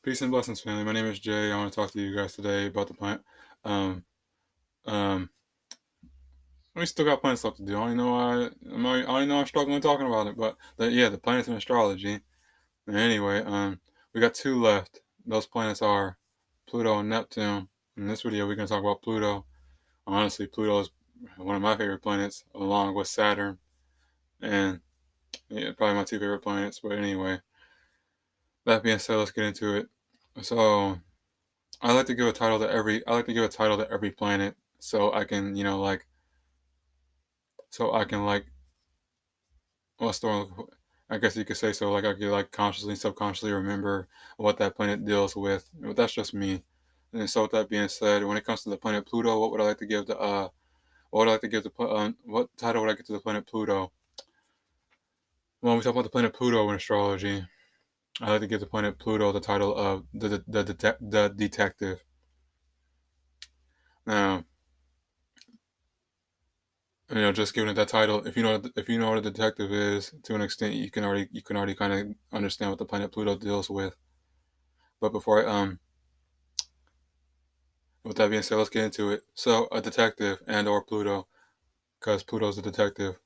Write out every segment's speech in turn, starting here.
Peace and blessings, family. My name is Jay. I want to talk to you guys today about the planet. Um, um, we still got plenty of stuff to do. I only know I only know I'm struggling talking about it, but yeah, the planets in astrology. And anyway, we got two left. Those planets are Pluto and Neptune. In this video, we're gonna talk about Pluto. Honestly, Pluto is one of my favorite planets, along with Saturn, and yeah, probably my two favorite planets. But anyway, that being said, let's get into it. So I like to give a title to every planet so I can, so I can what's the word? I guess you could say so, like I could like consciously and subconsciously remember what that planet deals with. But that's just me. And so with that being said, when it comes to the planet Pluto, what would I like to give the what would I like to give the what title would I give to the planet Pluto? When we talk about the planet Pluto in astrology, I like to give the planet Pluto the title of the detective. Now, just giving it that title, if you know what a detective is to an extent, you can already kind of understand what the planet Pluto deals with. But with that being said, let's get into it. So, a detective and or Pluto, because Pluto's a detective.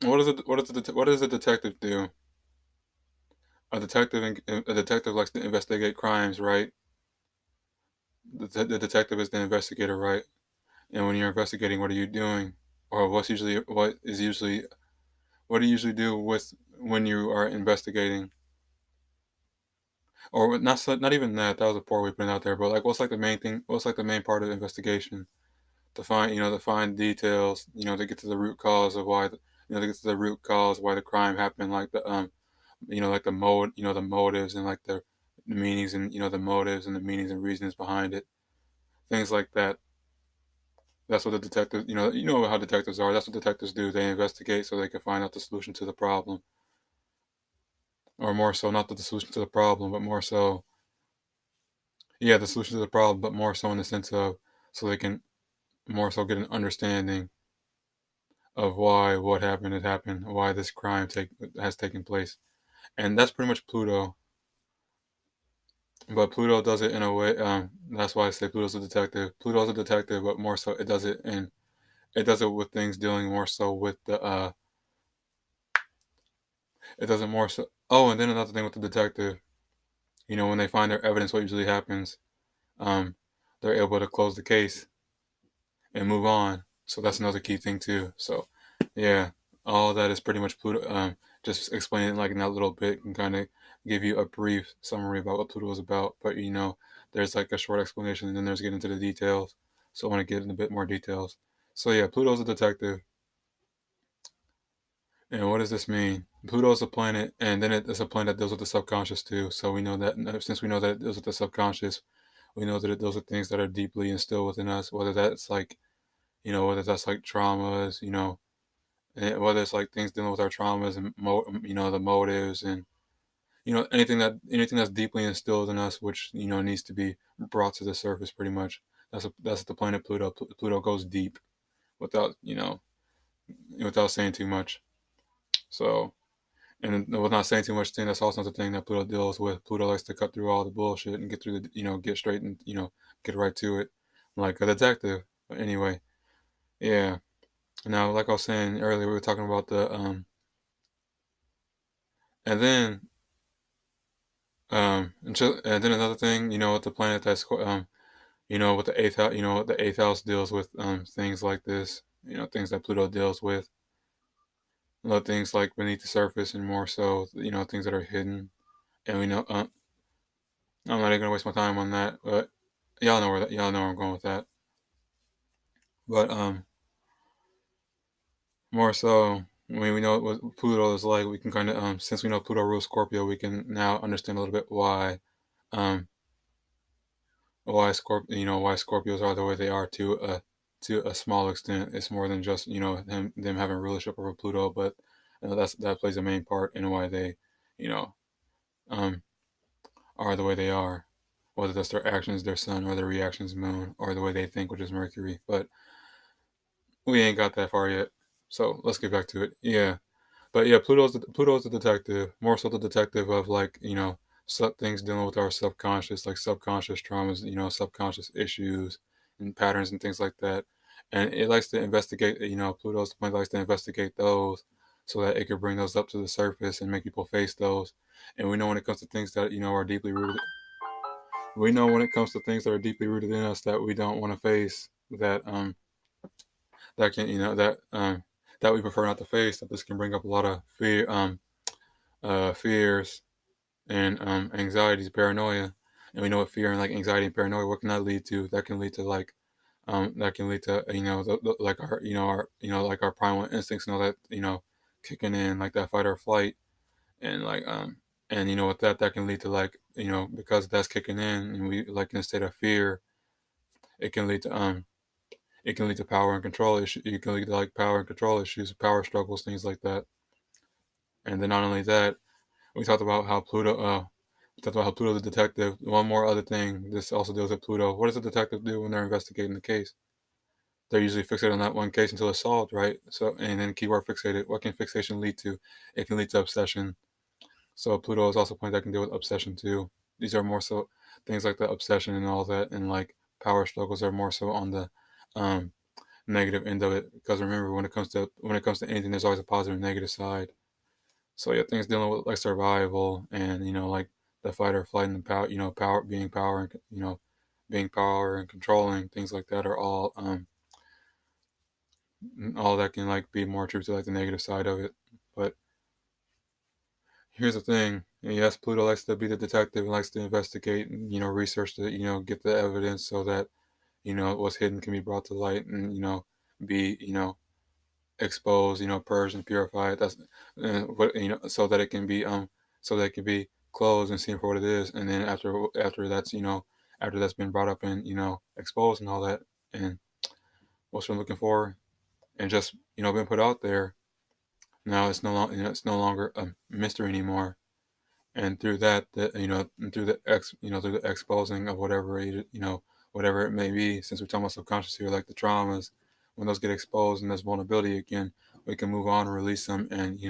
What does a detective do? A detective likes to investigate crimes, right? The detective is the investigator, right? And when you're investigating, what are you doing? Or what do you usually do with when you are investigating? Or not even that. That was a poor way of putting it out there. But like, what's like the main thing? What's like the main part of the investigation? To find details. To get to the root cause of why. To get to the root cause why the crime happened. Like like the motives and like the meanings and the motives and the meanings and reasons behind it. Things like that. That's what the detectives. You know how detectives are. That's what detectives do. They investigate so they can find out the solution to the problem, or more so, not the solution to the problem, but more so yeah, the solution to the problem, but more so in the sense of so they can more so get an understanding of why what happened had happened, why this crime take has taken place, and that's pretty much Pluto. But Pluto does it in a way. That's why I say Pluto's a detective. Pluto's a detective, but more so it does it with things dealing more so with the it doesn't more so. Oh, and then another thing with the detective, when they find their evidence, what usually happens, um, they're able to close the case and move on. So that's another key thing too. So yeah, all that is pretty much Pluto. Just explaining like in that little bit can kind of give you a brief summary about what Pluto is about. But there's like a short explanation and then there's getting into the details. So I want to get into a bit more details. So yeah, Pluto's a detective. And what does this mean? Pluto's a planet, and then it's a planet that deals with the subconscious too. So we know that since we know that it deals with the subconscious, we know that it deals with things that are deeply instilled within us, whether that's like traumas, and whether it's like things dealing with our traumas and the motives and anything that's deeply instilled in us, which needs to be brought to the surface. Pretty much, that's the planet Pluto. Pluto goes deep without without saying too much. So, and with not saying too much, thing that's also another thing that Pluto deals with. Pluto likes to cut through all the bullshit and get through get straight and get right to it, like a detective. But anyway, yeah. Now, like I was saying earlier, we were talking about and then and then another thing, with the planet with the eighth house, the eighth house deals with things like this, things that Pluto deals with, things like beneath the surface and more so, things that are hidden, and we know I'm not even gonna waste my time on that, but y'all know where I'm going with that, but more so. When we know what Pluto is like, we can kind of since we know Pluto rules Scorpio, we can now understand a little bit um why Scorpios are the way they are to a small extent. It's more than just them having rulership over Pluto, but that plays a main part in why they you know um are the way they are. Whether that's their actions, their sun, or their reactions, moon, or the way they think, which is Mercury. But we ain't got that far yet. So let's get back to it. Yeah, but yeah, Pluto's the detective, more so the detective of like things dealing with our subconscious, like subconscious traumas, subconscious issues and patterns and things like that. And it likes to investigate, Pluto's planet likes to investigate those so that it could bring those up to the surface and make people face those. And we know when it comes to things that, are deeply rooted, we know when it comes to things that are deeply rooted in us that we don't want to face, that can, that we prefer not to face, that this can bring up a lot of fears and anxieties, paranoia. And we know what fear and like anxiety and paranoia, what can that lead to? That can lead to like our, like our primal instincts and all that, kicking in, like that fight or flight. And and with that can lead to like, because that's kicking in and we like in a state of fear, it can lead to, it can lead to power and control issues. It can lead to like power and control issues, power struggles, things like that. And then not only that, we talked about how Pluto's a detective. One more other thing, this also deals with Pluto. What does a detective do when they're investigating the case? They're usually fixated on that one case until it's solved, right? So, and then keyword fixated. What can fixation lead to? It can lead to obsession. So Pluto is also a planet that can deal with obsession too. These are more so things like the obsession and all that, and like power struggles are more so on the um, negative end of it. Because remember, when it comes to anything, there's always a positive and negative side. So yeah, things dealing with like survival and like the fight or flight and the power, power and being power and controlling things like that are all that can like be more true to like the negative side of it. But here's the thing. Yes, Pluto likes to be the detective and likes to investigate and research to get the evidence so that what's hidden can be brought to light and be exposed, purged and purified. That's what so that it can be closed and seen for what it is. And then after that's after that's been brought up and exposed and all that, and what's we're looking for and just been put out there. Now it's no longer it's no longer a mystery anymore. And through that, and through through the exposing of whatever it may be. Since we're talking about subconscious here, like the traumas, when those get exposed and there's vulnerability again, we can move on and release them, and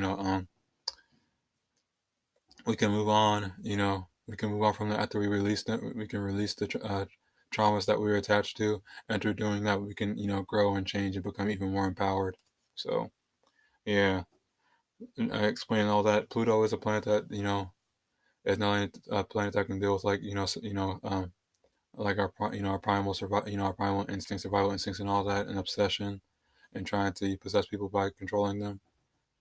we can move on. We can move on from that after we release them. We can release the traumas that we were attached to, and through doing that, we can grow and change and become even more empowered. So yeah, and I explained all that. Pluto is a planet that is not only a planet that can deal with like like our primal our primal instincts, survival instincts, and all that, and obsession, and trying to possess people by controlling them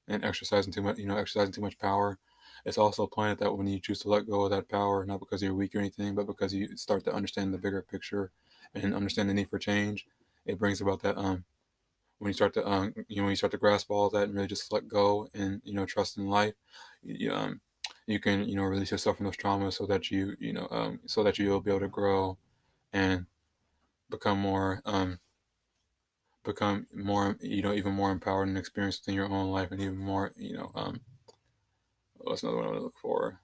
and exercising too much power. It's also a planet that when you choose to let go of that power, not because you're weak or anything, but because you start to understand the bigger picture and understand the need for change, it brings about that when you start to when you start to grasp all that and really just let go and trust in life, you can release yourself from those traumas so that so that you'll be able to grow and become more even more empowered and experienced in your own life, and even more what's another one I want to look for.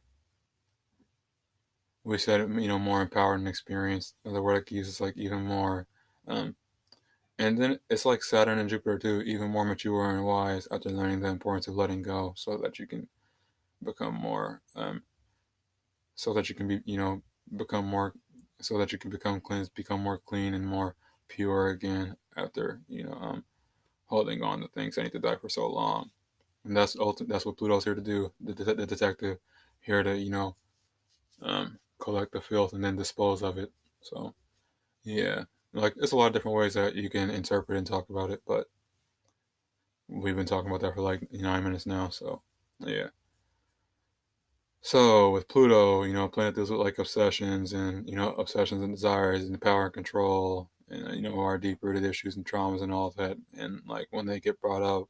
We said more empowered and experienced. Another word I could use is like even more. Um, and then it's like Saturn and Jupiter too, even more mature and wise after learning the importance of letting go, so that you can become more, so that you can be, become more, so that you can become cleansed, become more clean and more pure again after, holding on to things that need to die for so long. And that's what Pluto's here to do. The detective here to collect the filth and then dispose of it. So yeah, like it's a lot of different ways that you can interpret and talk about it, but we've been talking about that for like 9 minutes now. So yeah. So with Pluto, planet deals with like obsessions and desires and power and control, and our deep rooted issues and traumas and all that. And like when they get brought up,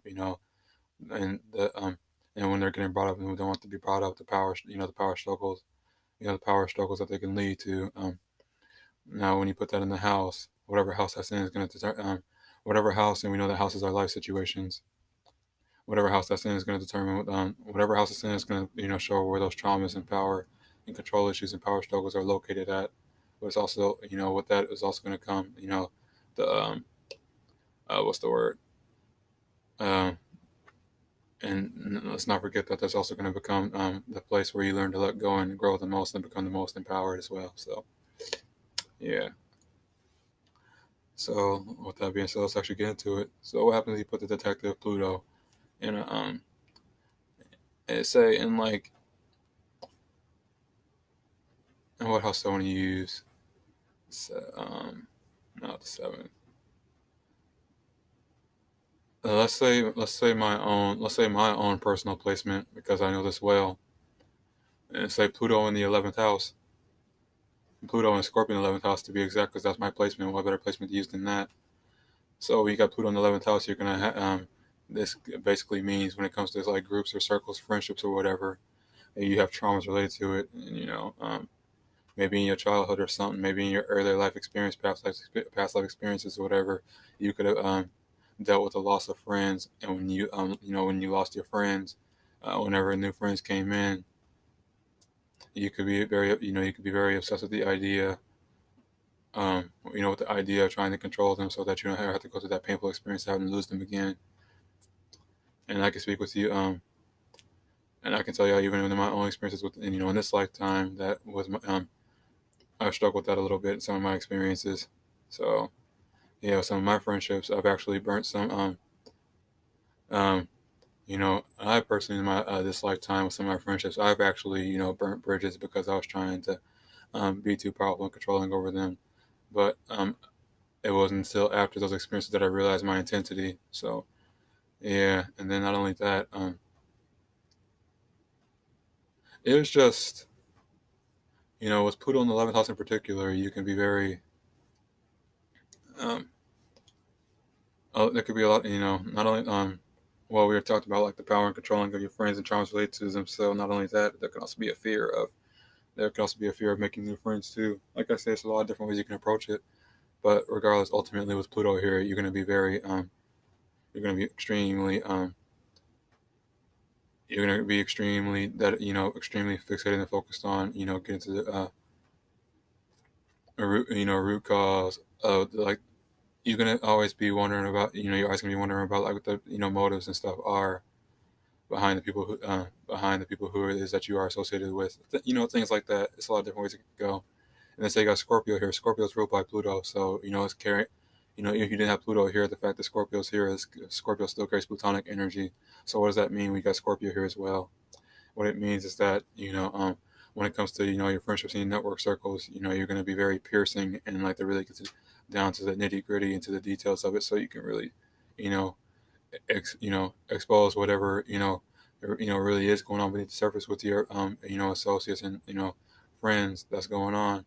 and the and when they're getting brought up and we don't want to be brought up, the power struggles, the power struggles that they can lead to. Now when you put that in the house, whatever house that's in is going to whatever house, and we know that houses are life situations. Whatever house that's in is going to determine whatever house it's in is going to show where those traumas and power and control issues and power struggles are located at. But it's also what that is also going to come the what's the word, um And let's not forget that that's also going to become the place where you learn to let go and grow the most and become the most empowered as well. So, yeah. So, with that being said, let's actually get into it. So, what happens if you put the detective Pluto in a, and say, in like, and what house do I want to use? So, not the seventh. Let's say my own personal placement because I know this well, and say Pluto in the 11th house, Pluto and Scorpion in the 11th house to be exact, because that's my placement. What better placement to use than that? So when you got Pluto in the 11th house, you're gonna this basically means when it comes to like groups or circles, friendships or whatever, you have traumas related to it, and maybe in your childhood or something, maybe in your earlier life experience, past life experiences or whatever, you could have dealt with the loss of friends, and when when you lost your friends, whenever new friends came in, you could be very obsessed with the idea, with the idea of trying to control them so that you don't have to go through that painful experience of having to lose them again. And I can speak with you, and I can tell you even in my own experiences in this lifetime, that was I've struggled with that a little bit in some of my experiences. So yeah, some of my friendships, I've actually burnt some. Um, I personally in my this lifetime with some of my friendships, I've actually burnt bridges because I was trying to be too powerful and controlling over them. But it wasn't until after those experiences that I realized my intensity. So yeah, and then not only that, it was just with Pluto in the 11th house in particular, you can be very um, there could be a lot, not only well, we were talking about like the power and controlling of your friends and traumas related to them. So not only that, there can also be a fear of making new friends too. Like I said, it's a lot of different ways you can approach it. But regardless, ultimately with Pluto here, you're going to be extremely fixated and focused on getting to the root cause of like you're gonna always be wondering about you're always gonna be wondering about like what the motives and stuff are behind the people who it is that you are associated with. Things like that. It's a lot of different ways it could go. And then say you got Scorpio here. Scorpio's ruled by Pluto, so it's carrying. If you didn't have Pluto here, the fact that Scorpio's here is Scorpio still carries Plutonic energy. So what does that mean? We got Scorpio here as well. What it means is that when it comes to your friendships and your network circles, you're going to be very piercing and like to really down to the nitty gritty into the details of it, so you can really, you know, expose whatever really is going on beneath the surface with your associates and friends that's going on,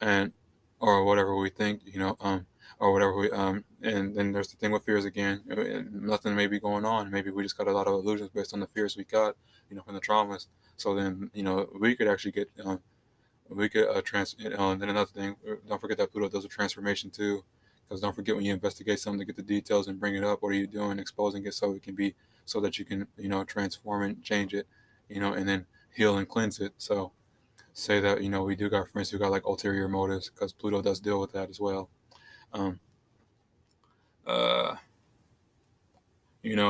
and or whatever we think or whatever we and then there's the thing with fears again. Nothing may be going on. Maybe we just got a lot of illusions based on the fears we got from the traumas. So then we could actually get we could and then another thing, don't forget that Pluto does a transformation too, because don't forget when you investigate something to get the details and bring it up, what are you doing? Exposing it so it can be so that you can transform and change it, and then heal and cleanse it. So say that we do got friends who got like ulterior motives, because Pluto does deal with that as well. um uh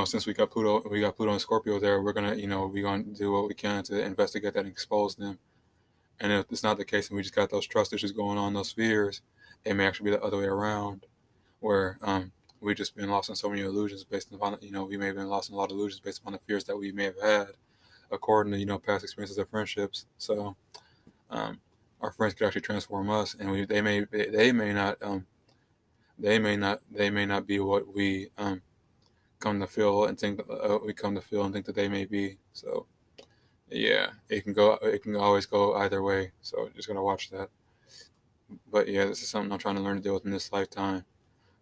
since we got Pluto and Scorpio there, we're gonna do what we can to investigate that and expose them. And if it's not the case and we just got those trust issues going on, those fears, it may actually be the other way around, where we've just been lost in so many illusions based upon we may have been lost in a lot of illusions based upon the fears that we may have had according to past experiences of friendships. So um, our friends could actually transform us, and they may not be what we come to feel and think we come to feel and think that they may be. So yeah, it can always go either way. So just gonna watch that. But yeah, this is something I'm trying to learn to deal with in this lifetime.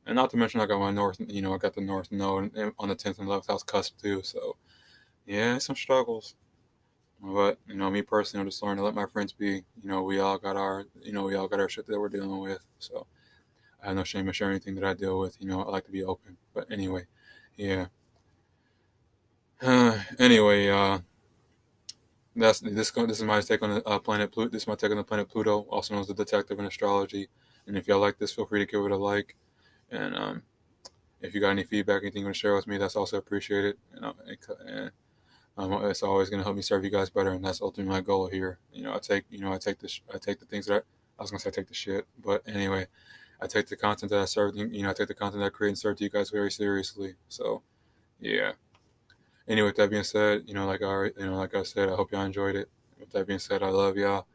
And not to mention, I got my north, I got the north node on the 10th and 11th house cusp too. So yeah, some struggles. But me personally, I'm just learning to let my friends be. We all got our shit that we're dealing with. So I have no shame in sharing anything that I deal with. I like to be open. But anyway, yeah. Anyway, this is my take on the planet Pluto. This is my take on the planet Pluto, also known as the detective in astrology. And if y'all like this, feel free to give it a like. And If you got any feedback, anything you want to share with me, that's also appreciated. And it's always going to help me serve you guys better, and that's ultimately my goal here. I take the things that I was gonna say I take the shit, but anyway, I take the content that I serve. I take the content that I create and serve to you guys very seriously. So yeah. Anyway, with that being said, like I said, I hope y'all enjoyed it. With that being said, I love y'all,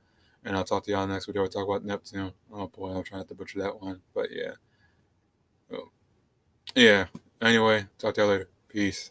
and I'll talk to y'all next video. We'll talk about Neptune. Oh boy, I'm trying not to butcher that one, but yeah. Oh, yeah. Anyway, talk to y'all later. Peace.